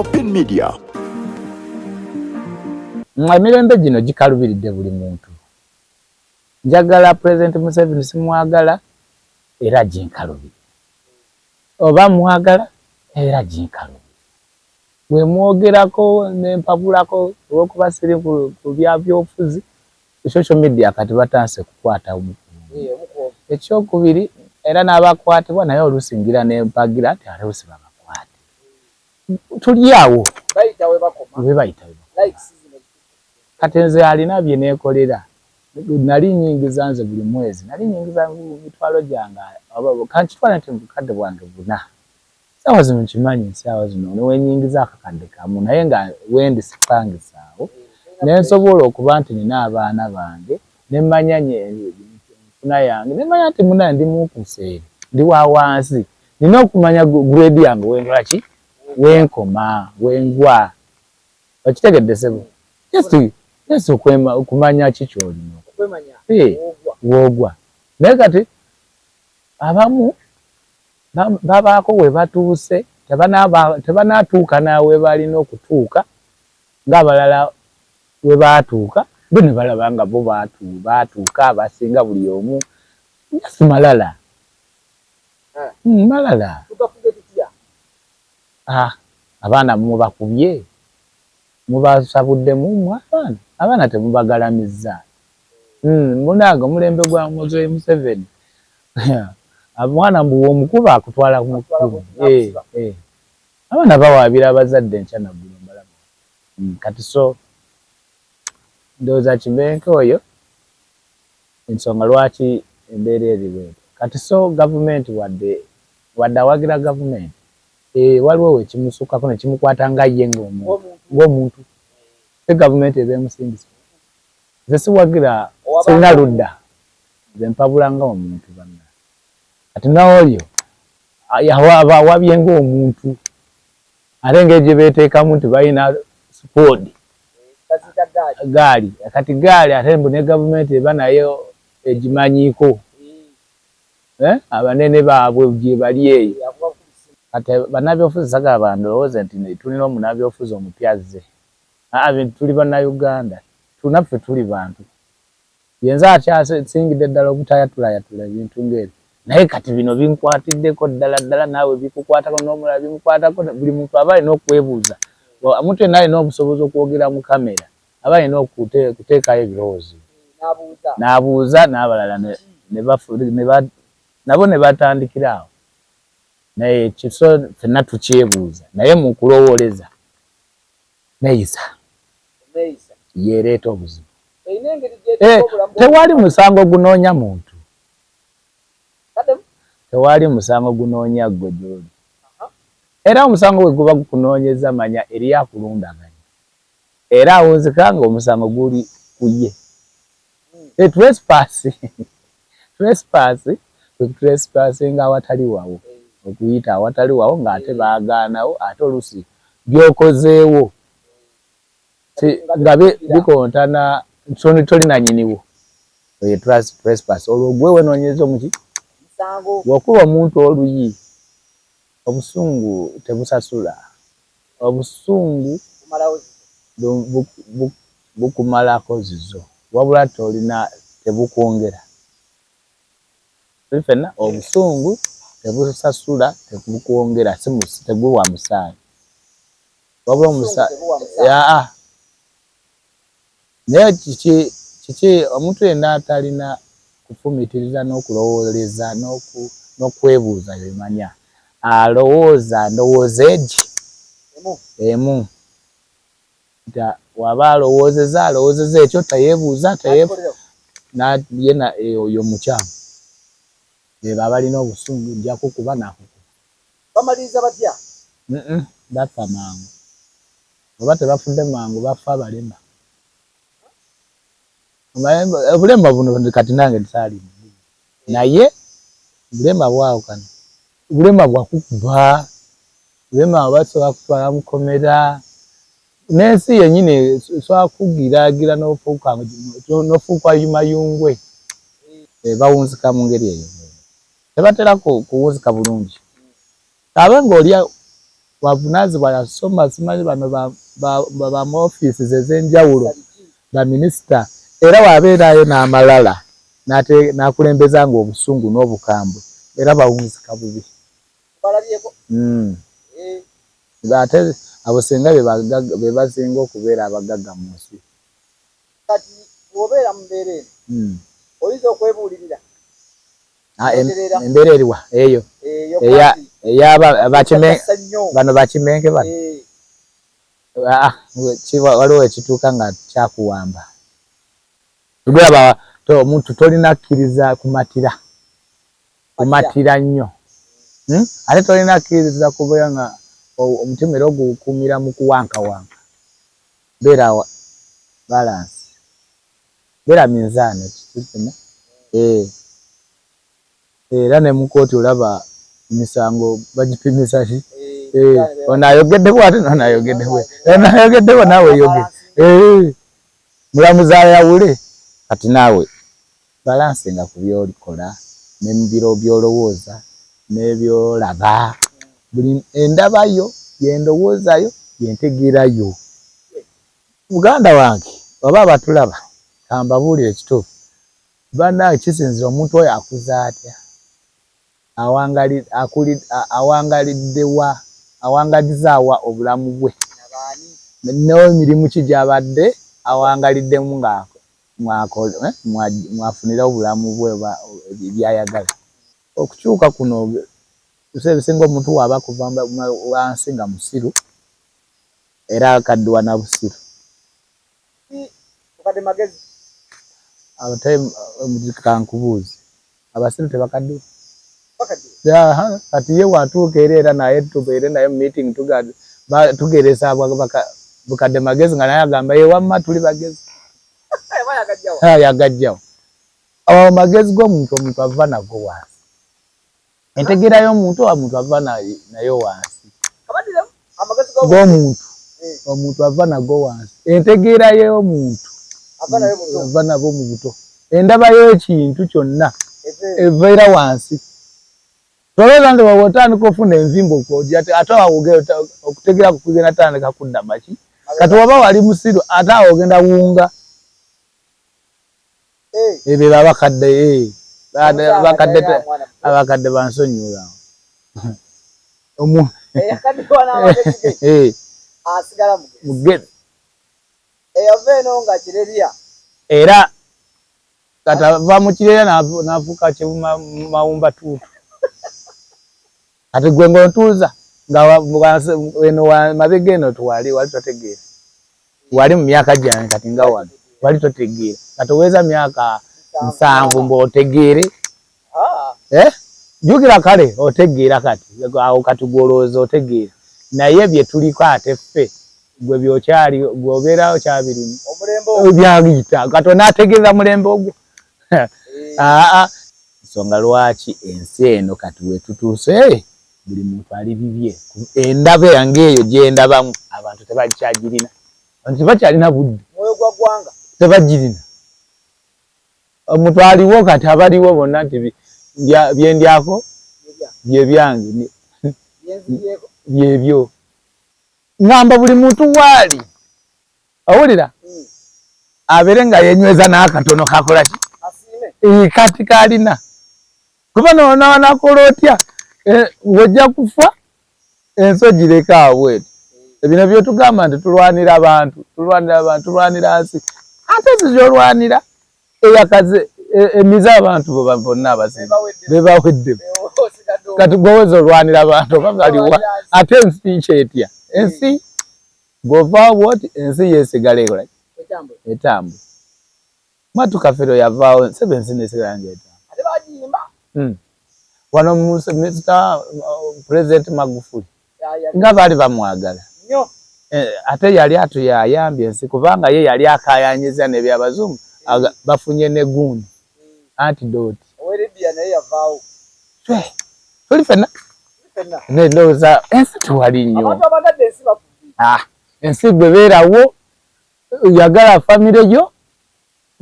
Popin Media. Emirembe gino gikalubiridde buli muntu. Njagala President Museveni simwagala era ginkalubiri. Oba mwagala era ginkalubiri. Bwe mwogerako n'empabulako olw'okuba siri ku bya byobufuzi, social media kati batanse kukwata omukuumi. Ekyokubiri era n'abakwatibwa naye olusingira n'empagira nti aleewusi babakwate. Tuli awo. We bayita we bakoma. Kati nze alina bye neekolera. Nali nyingiza nze buli mwezi. Nali nyingiza mitwalo gyange. Kankitwala nti mukadde bwange buna. Saawa zino nkimanyi saawa zino newenyingiza akakadde kamu naye nga wendi sipangisaawo. Nensobola okuba nti nina abaana bange nemmanya enfuna yange nemmanya nti muna ndi mukuseere ndi wa wansi nina okumanya grade yange wenkola ki wenkoma wengwa okitegedde sebo yesu okumanya ki kyolina wogwa naye kati abamu babaako we batuuse tebanatuuka naawe balina okutuuka ng'abalala we baatuuka bo ne balaba nga bo baatuuka abasinga buli omu si malala malala abaana mubakubye mubasabuddemu abaana temubagalamiza munange omulembe gwa Muzoe Museveni mwana mbuwa omukuba akutwala ku mukubi abaana bawaabira abazadde enkya naggulo mbalaba kati so ndowooza Kibenke oyo ensonga lwaki embeera eriwo kati so gavumenti wadde awagira gavumenti waliwo we kimusukako ne kimukwata nga ye ng'omuntu te gavumenti ebeemusingisa nze siwagira sirina ludda nze mpabula ng'omuntu banna kati naolyo awabye ng'omuntu ate engeri gye beeteekamu nti balina sipoodi gaali kati gaali ate mbu ne gavumenti eba nayo egimanyiiko abanene baabwe gye bali eyo kati bannabyobufuzi sagala bandowooze nti tulina omunabyobufuzi omupya azze tuli bannayuganda tunaffe tuli bantu yenze akyasingidde ddala obutayatulayatula ebintu ng'ebyo naye kati bino binkwatiddeko ddala naawe bikukwatako n'omulala bimukwatako buli muntu aba alina okwebuuza omuntu yenna alina obusobozi okwogera mu kamera aba alina okuteekayo ebirowoozo n'abuuza n'abalala nabo ne batandikira awo naye kiso ffenna tukyebuuza naye mu kulowooleza neeyisa yeereeta obuzibu tewali musango gunoonya muntu tewali musango gunoonya ggwe gy'oli era omusango gwe guba gukunoonyeza manya eri akulundaganya era awunzikanga omusango guli ku ye trespassing awatali wawo okuyita awatali wawo ng'ate baagaanawo ate olusi byokozeewo nga bikontana tolina nyiniwo oyo trespass olwo gwe wenoonyeza omuki bw'okuba omuntu oluyi obusungu tebusasula obusungu bukumalako zizo wabula tolina tebukwongera ffenna obusungu tebusasula tebukwongera teguwa musaayi wabula omusaayi naye kiki omuntu yenna atalina kufumitiriza n'okulowooleza n'okwebuuza bimanya alowooza ndowooza egi emu waba alowoozeza ekyo tayeebuuza yena oyo mukyamu beba abalina obusungu nja kukuba nakukuba bamaliriza batya bafa mangu oba tebafudde mangu bafa abalema obulema buno kati nange nsaali naye bulema bwawukana bulema bwakukuba bulema basobola kutwala mukomera n'ensi yennyini sobola kugiraagira n'ofuuka yumayungwe bawunzika mu ngeri eyo tebatera kuwunzika bulungi abe ng'olya wavunazibwa yasoma simanyi bano ba offices ezenjawulo ba minister era wabeerayo n'amalala nakulembezanga obusungu n'obukambwe era bawunzika bubi ate abo senga be basinga okubeera abagagga mu nsi kati bw'obeera mu mbeera eno oyinza okwebuulirira embeera eriwa eyo bano bakimenke bano waliwo ekituuka nga kyakuwamba tugulaba omuntu tolina kkiriza kumatira nnyo ate tolina kkiriza kubeera nga omutima era ogukumira mu kuwankawanka beera balansi beera minzaani ekituukina era ne mukooti olaba emisango bagipimisa ki ono ayogeddewo ate nono ayogeddewo naawe yogede mulamuzi ayawule kati naawe balansi nga ku byolikola ne mu biro byolowooza n'ebyolaba buli endabayo yendowoozayo yentegeerayo muganda wange oba abatulaba kambabuulire ekituufu bannange kisinzira omuntu oyo akuza atya awangalizaawa obulamu bwe n'emirimu ki gy'abadde awangaliddemu nga mwafunira obulamu bwe byayagala okukyuka kuno ebisinga omuntu waaba kuva wansi nga musiru era akaddiwa na busiru kankubuuzi abasiru tebakaddiwa kati ye watuuka era naye tubeere naye mu meeting tugeresa bukadde magezi nga naye agamba ye wamma tuli bagezi yagajjawo awo magezi g'omuntu omuntu ava nago wansi entegeera y'omuntu omuntu ava nayo wansi g'omuntu omuntu ava nago wansi entegeera y'omuntu ava nabo mu buto endaba y'ekintu kyonna eveera wansi tolowooza nti bwe otandika ofuna envimbo ate okutegeera kugenda tandika kudda maki kati waba wali musiru ate awo ogenda wunga ebyo abakadde bansonyiula mugezi era kati ava mu kireerya n'afuuka mawumba tuutu ati gwe ng'ontuuza nga eno mabega eno wali totegeera wali mu myaka gyange kati nga wano wali totegeera kati oweza myaka 7 mb'otegeere jjukira kale otegeera kati awo kati gwolowooza otegeera naye bye tuliko ate ffe gwe byokyali gwe obeerawo kyabirimu byayita kati onaategeeza mulembe ogwo nsonga lwaki ensi eno kati wetutuuse buli muntu ali bibye endaba yange eyo gyendabamu abantu tebakyagirina abantu tebakyalina budde tebagirina omuntu aliwo kati abaliwo bonna nti byendyako byebyange byebyo ngamba buli muntu waali awulira abeere nga yenyweza n'akatono kakola ki kati kalina kuba nonakola otya ng'ojja kufa ensi ogireka awo eto ebino byotugamba nti tulwanira abantu tulwanira nsi ate zigyolwanira eyakaze emize abantu bonna abasinga bebawedde kati gweweza olwanira abantu oba baliwa ate ensi kyetya ensi bw'ovaawo oti ensi yeesigala ekola etambula Matuka fero yavaawo nsebe ensi nesigala ng'etambula wano Mr. President Magufuli nga baali bamwagala ate yali atuyayambye ensi kubanga ye yali akayanyiza n'ebyabazungu bafunye ne gundi antidote tuli fenna ndowooza ensi tuwali nnyo ensi gwe beerawo yagala famire yo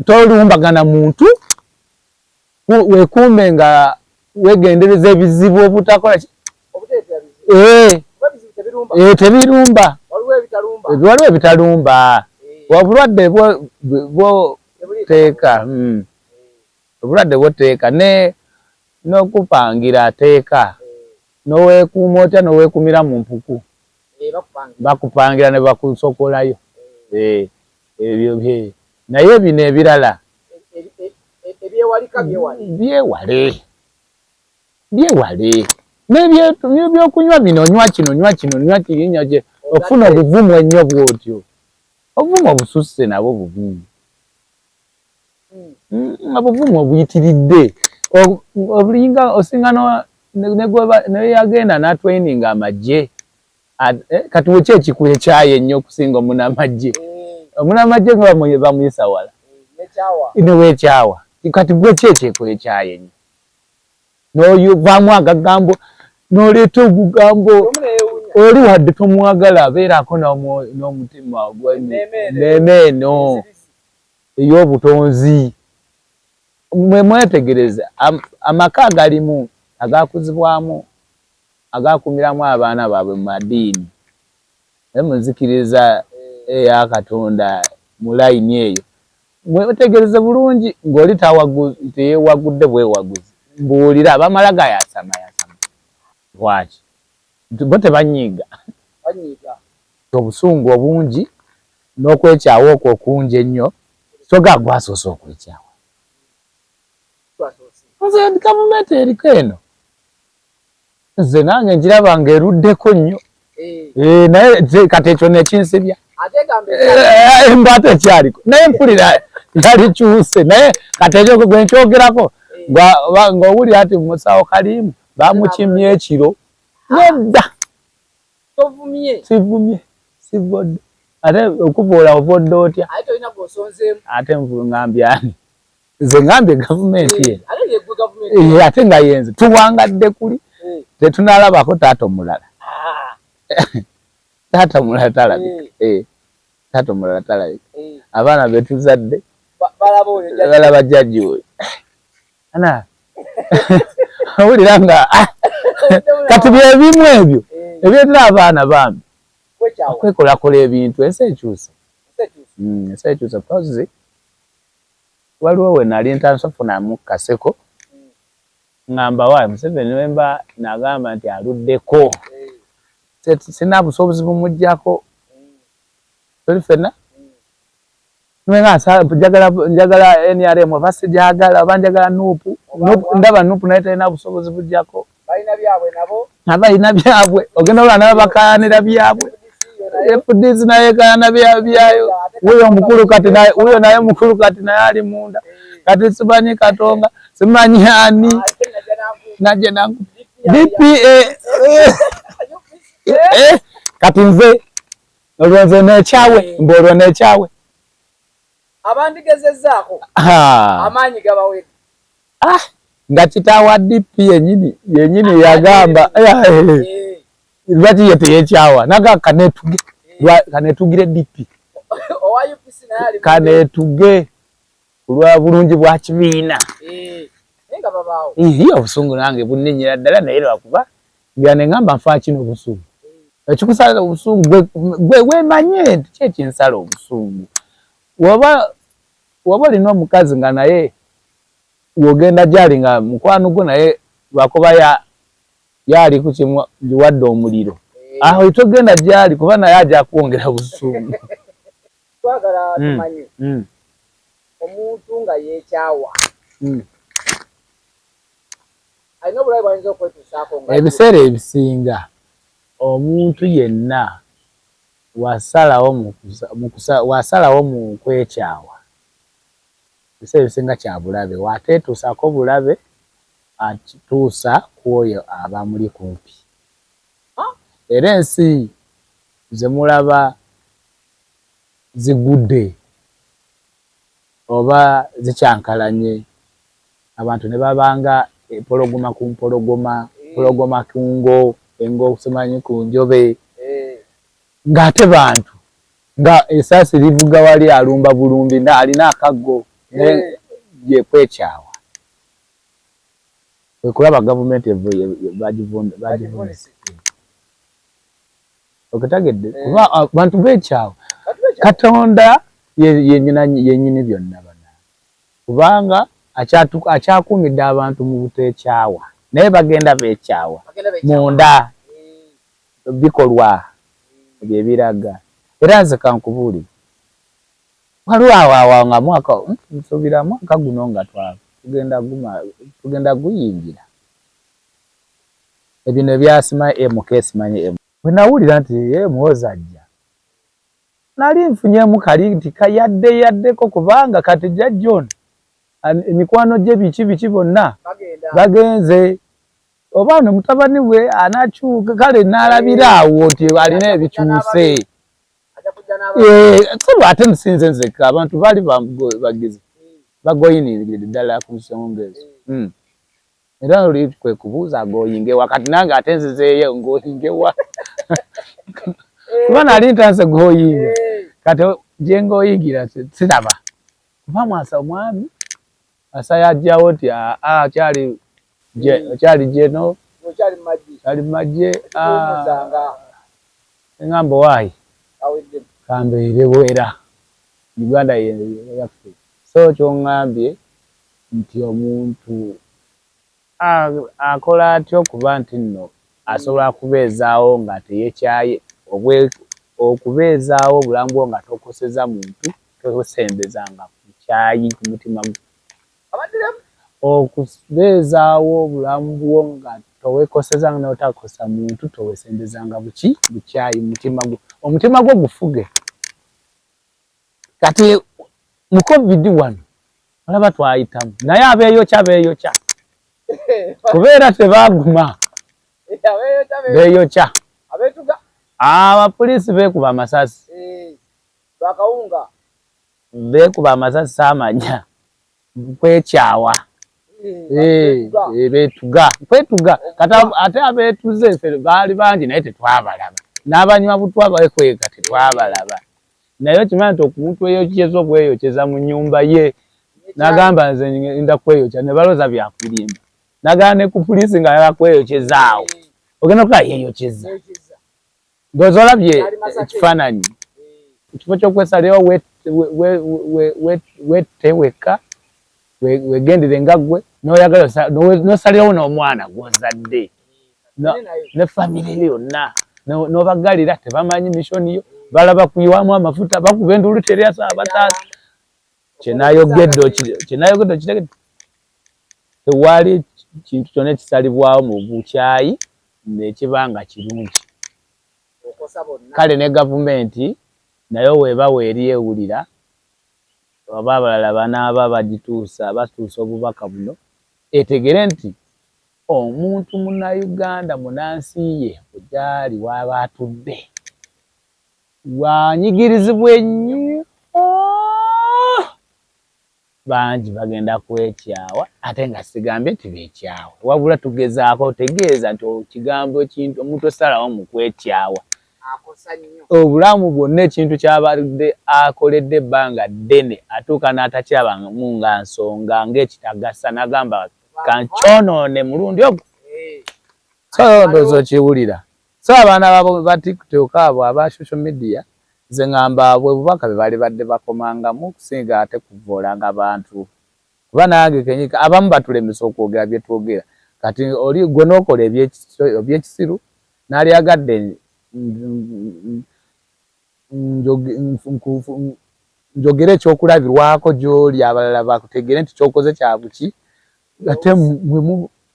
tolumbagana muntu wekuume nga wegendereza ebizibu obutakola tebirumba waliwo ebitalumba wabulwadde bwo teeka obulwadde bwoteeka ne n'okupangira teeka n'oweekuuma otya n'oweekumira mu mpuku bakupangira ne bakusokolayo ebyo bye naye bino ebirala byewale n'ebyokunywa bino onywa kino kirinya kye ofuna obuvumu ennyo bw'otyo obuvumu obususse nabwo bubi obuvumu obuyitiridde obulinga osinga ne yagenda n'atraininga amagye kati weki ekikuye ekyaye ennyo okusinga omunamagye omunamagye nga bamuyisa wala newekyawa kati bweki ekyekuye ekyaye ennyo n'oyovaamu agagambo n'oleeta ogugambo oli wadde tomwagala abeerako n'omutima nemeeno ey'obutonzi mwetegereza amaka agalimu agakuzibwamu agakumiramu abaana baabwe mu madiini muzikiriza eya Katonda mu layini eyo mwetegereze bulungi ng'oli teyewagudde bwewaguzi mbuulira abamala gayasama lwaki bo tebanyiiga obusungu obungi n'okwekyawa okwo okungi ennyo so gagwasoose okwekyawa nze gavumenti eriko eno nze nange njiraba nga eruddeko nnyo naye kati ekyo nekinsibya embata ekyaliko naye mpulira yalikyuse naye kati ekyo gwe nkyogerako ng'owulira ati musawo Kalimu bamukimye ekiro nedda sivumye sivodde ate okuvoola ovodde otya ate ngambyani nze ngambye gavumenti ye ate nga yenze tuwangadde kuli tetunalabako taata omulala taata omulala talabika taata omulala talabika abaana betuzadde balaba jjajji oyo ana owulira nga kati byebimu ebyo ebyetera abaana bambi okwekolakola ebintu ensi ekyuse pozi waliwo we nali ntansofunamu kaseko ngamba waayi Museveni wemba nagamba nti aluddeko sina busobozi bumuggyako toli fenna njagala NRM oba sijagala oba njagala nuupu ndaba nuupu naye talina busobozi buggyako abalina byabwe ogenda olwa nabo bakayanira byabwe FDC naye kayana byayo wuyo omukulu kati naye wuyo naye mukulu kati naye ali munda kati simanyi Katonga simanyi ani naje nangu DPA kati nze olwenze nekyawe mbolwa nekyawe abandigezezaako amaanyi gabawe nga kitaawa DP yenyini yagamba lwaki ye teyekyawa naga kanetugire DP kanetuge kulwa bulungi bwa kibiina obusungu nange bunnenyera ddala naye lwakuba byane ngamba nfa kino obusungu ekikusala obusungu gwe wemanye nti kyekinsala obusungu woba olina omukazi nga naye wogenda gyali nga mukwano gwo naye lwakuba yali ku kimu liwadde omuliro aho togenda gyali kuba naye ajja kwongera busungu twagala tumanye omuntu nga yeekyawa alina obulabe bwayinza okwetuusaako ebiseera ebisinga omuntu yenna wasalawo mu kwekyawa ebiseera ebisinga kya bulabe wateetuusako bulabe akituusa ku oyo aba muli kumpi era ensi ze mulaba zigudde oba zikyankalanye abantu ne babanga empologoma ku mpologoma empologoma ku ngo engo okusimanyi ku njobe ng'ate bantu nga esaasi livuga wali alumba bulumbi alina akaggo yekwekyawa wekulaba gavumenti bagivunisa okutagedde kuba abantu beekyawa Katonda yenyini byonna bana kubanga akyakuumidde abantu mu buteekyawa naye bagenda beekyawa munda bikolwa byebiraga era nze kankubuulire waliwo awo nga mwaka nsuubira mwaka guno nga tugenda guyingira ebino ebyasima simanyi bwe nawulira nti Muhoozi ajja nali nfunyemu kali nti yaddeko kubanga kati John emikwano gye biki bonna bagenze oba no mutabani we anakyuka kale n'alabira awo nti alina ebikyuse ate nsinze nzeka abantu baali bagezi bagoyinirire ddala ku nsonga ezo era oli kwe kubuuza agoyingewa kati nange ate nzizeeyo ngoyingewa kuba nali ntanse goyinga kati gye ngoyingira siraba kuba mwasa omwami asa yajjawo nti kyali jeno kyali majje ngamba waayi kambeere bwera Uganda yaffe so kyongambye nti omuntu akola atya okuba nti nno asobola kubeezaawo nga teyekyaye okubeezaawo obulamu bwo nga tokoseza muntu tosembezanga ku kyayi ku mutima gwo okubeezaawo obulamu bwo nga towekosezanga n'otakosa muntu towesembezanga bukyayi mutima gwo omutima gwo gufuge kati mu COVID wano olaba twayitamu naye abeeyokya kubeera tebaaguma beeyokya abapoliisi beekuba amasasi beekuba amasasi saamanya kwekyawa beetuga kwetuga kati ate abeetuze ffe baali bangi naye tetwabalaba n'abanywa butwa bekweka tetwabalaba naye okimanyi nti omuntu eyokyeza obweyokyeza mu nnyumba ye n'agamba nze ngenda kweyokya ne balooza byakulimba n'agamba ne ku poliisi nga yakweyokyezaawo ogenda okuba yeeyokyeza ndowooza olabye ekifaananyi ekifo ky'okwesalirawo weeteweka wegendere nga ggwe n'oyagala n'osalirawo n'omwana gw'ozadde ne famire yonna n'obagalira tebamanyi mishoni yo balaba kuyiwamu amafuta bakuba endulu teryasa abataasa kyenayogedde okitegedde tewali kintu kyonna ekisalibwawo mu bukyayi nekibanga kirungi kale ne gavumenti nayo weeba eri ewulira oba abalala banaaba batuusa obubaka buno etegere nti omuntu munnayuganda munansi ye gyali waba atudde wanyigirizibwa ennyo bangi bagenda kwekyawa ate nga sigambye nti beekyawa wabula tugezaako tegeeza nti kigambo ekintu omuntu osalawo mu kwekyawa obulamu bwonna ekintu kyabadde akoledde ebbanga ddene atuuka n'atakyabamu nga nsonga ng'ekitagasa n'agamba kankyonoone mulundi ogwo so ndowooza okiwulira so abaana ba TikTok abo aba social media nze ngamba bwe bubaka bwe bali badde bakomangamu okusinga ate kuvoolanga abantu kuba nange kenyika abamu batulemesa okwogera bye twogera kati oli gwe n'okola ebyekisiru n'alyagadde njogera ekyokulabirwako gy'oli abalala bakutegere nti kyokoze kya buki ate mwe mu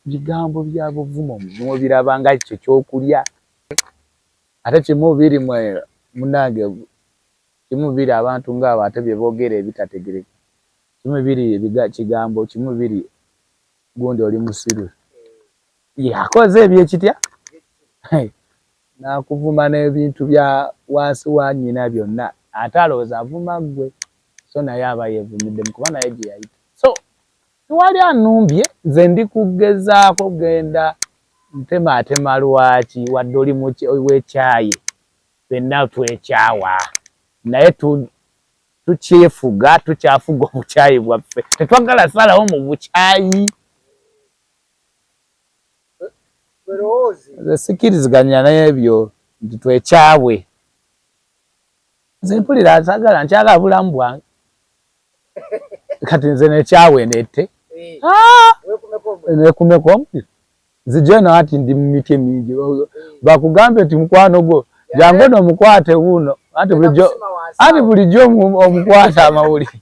bigambo bya buvumo mubiraba nga ekyo kyokulya ate kimu biri mwe munange kimu biri abantu ng'abo ate bye boogera ebitategereka kimu biri kigambo kimu biri gundi oli musiru yakoze ebyekitya nakuvuma n'ebintu bya wansi wa nnyina byonna ate alowooza avuma ggwe so naye aba yeevumidde mukuba naye gye yayita so tewali anumbye nze ndi kugezaako genda ntemaatema lwaki wadde oli w'ekyayi fenna twekyawa naye tukyefuga tukyafuga obukyayi bwaffe tetwagala salawo mu bukyayi sikiriziganya n'ebyo nti twekyawe nze mpulira asagala nkyagala bulamu bwange kati nze nekyawe nette nekumeko omuliro nzije naati ndi mu miti mingi bakugambe nti mukwano gwo jangu no mukwate wuno ati bulijjo omukwata amawulire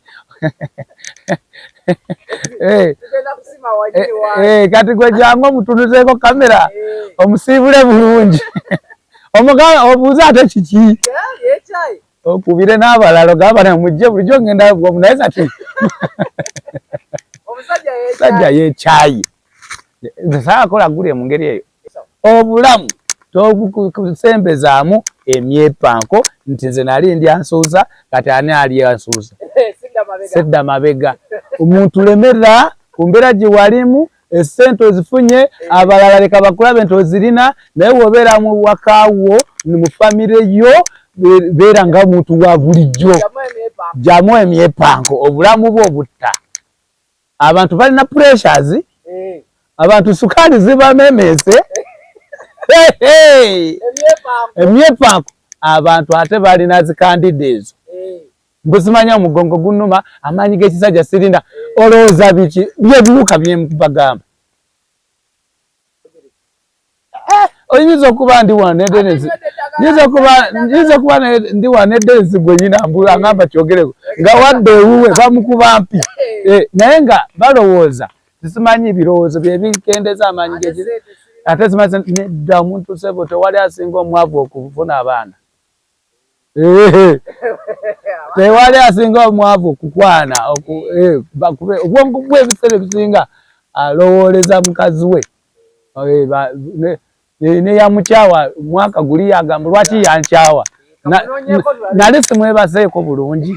kati gwe jangu omutunuzeeko kamera omusiibule bulungi obuuze ate kiki okubire n'abalalo gabana mujje bulijjo ngenda naye kati omusajja yekyayi saakola gule mu ngeri eyo obulamu tokusembezaamu emyepanko nti nze nali ndi ansuuza kati ani ali ansuuza sedda mabega omuntu lemerera ku mbeera gye walimu essente ozifunye abalala leka bakulabe nti ozirina naye wobeera mu wakaawo mu famire yo beera nga omuntu wa bulijjo jamu emyepanko obulamu bwo obutta abantu balina pressures abantu sukaali zibamemese emyepanko abantu ate balina zikandide ezo mbuzimanya omugongo gunuma amaanyi g'ekisajja sirina olowooza biki byebiwuka byembagamba oyinza okuba ndi wano nedenezi nyinza okuba ndi wano nedenezi gwe nyina mbula ngamba kyogereko nga wadde ewuwe bamukuba mpi naye nga balowooza simanyi ebirowoozo byebikendeza amaanyi g'ekiri ate simanyi nedda omuntu sebo tewali asinga omwavu okufuna abaana tewali asinga omwavu okukwana obwongo bwe ebiseera ebisinga alowooleza mukazi we neyamukyawa omwaka guli yagamba lwaki yankyawa nali simwebaseeko bulungi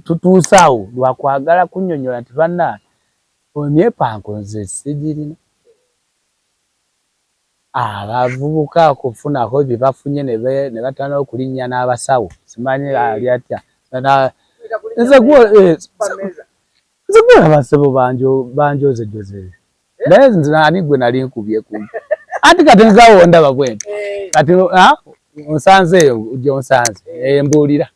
tutuusaawo lwakwagala kunnyonnyola nti banna emyepanko nze sigirina abavubuka okufunako bye bafunye ne batandika okulinnya n'abasawo simanyi ali atya nze gwolaba ssebo banjozejozere naye nze ani gwe nali nkubye kumbi anti kati nzaawo ndaba bwenti kati onsanzeeyo gyonsanze mbuulira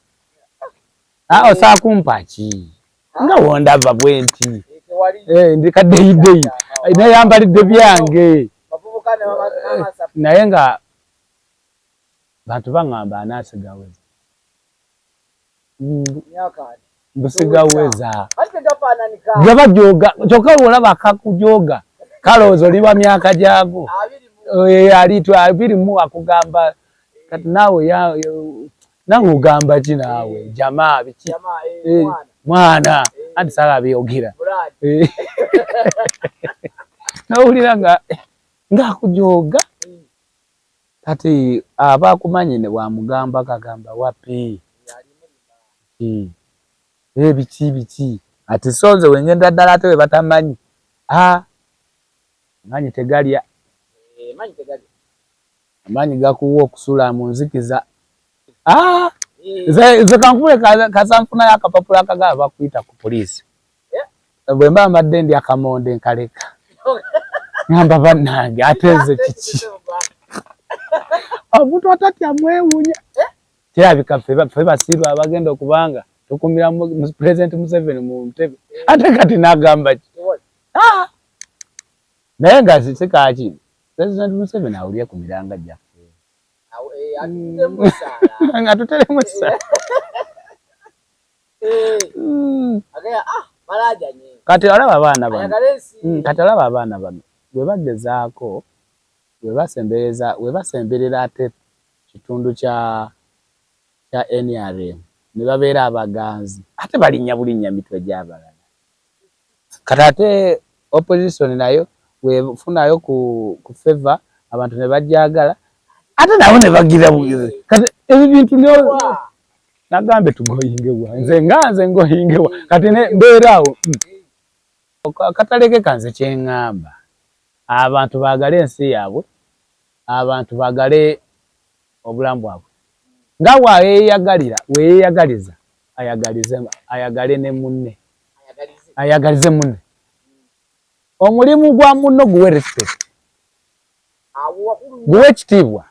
osaa kumpa ki nga wondaba bwenti ndi kaddeyideyi neyambalidde byange naye nga bantu baŋŋamba anaasigaweza busigaweza gaba joga kyokka olaba akakujoga kalowooza oli wa myaka gyago alitu 20 akugamba kati naawe ogamba ki naawe jamaa biki mwana anti sala byogera nawulira nga akujoga kati abakumanyi ne bwamugamba kagamba wapi biki ati sonze wengenda ddala ate we batamanyi manyi tegalya amanyi gakuwa okusula mu nzikiza ze kankule kasanfuna yakapapula akagaba bakuyita ku poliisi bwe mba mbadde ndi akamonde nkaleka ngamba bannange ateze kiki omuntu atatya mwewunya kirabika ffe basiirwa abagenda okubanga tukumira President Museveni mu ntebe ate kati n'agamba ki naye nga sikaki President Museveni awulye ku miranga gyaffe nga tuteremu essa kati olaba abaana bano bwe bagezaako we basemberera ate kitundu kya NRM ne babeera abaganzi ate balinnya bulinnya mitwe gy'abalala kati ate opposition nayo wefunayo ku favor abantu ne bajjagala ate nabo ne bagira bugizi kati ebyo bintu nagambe tugoyingewa nze ngoyingewa kati ne mbeeraawo kataleke kanze kyeŋŋamba abantu baagale ensi yaabwe abantu baagale obulamu bwabwe nga weeyagaliza ayagale ne munne ayagalize munne omulimu gwa munno guwe respect Awo wakulu. Guwe ekitiibwa.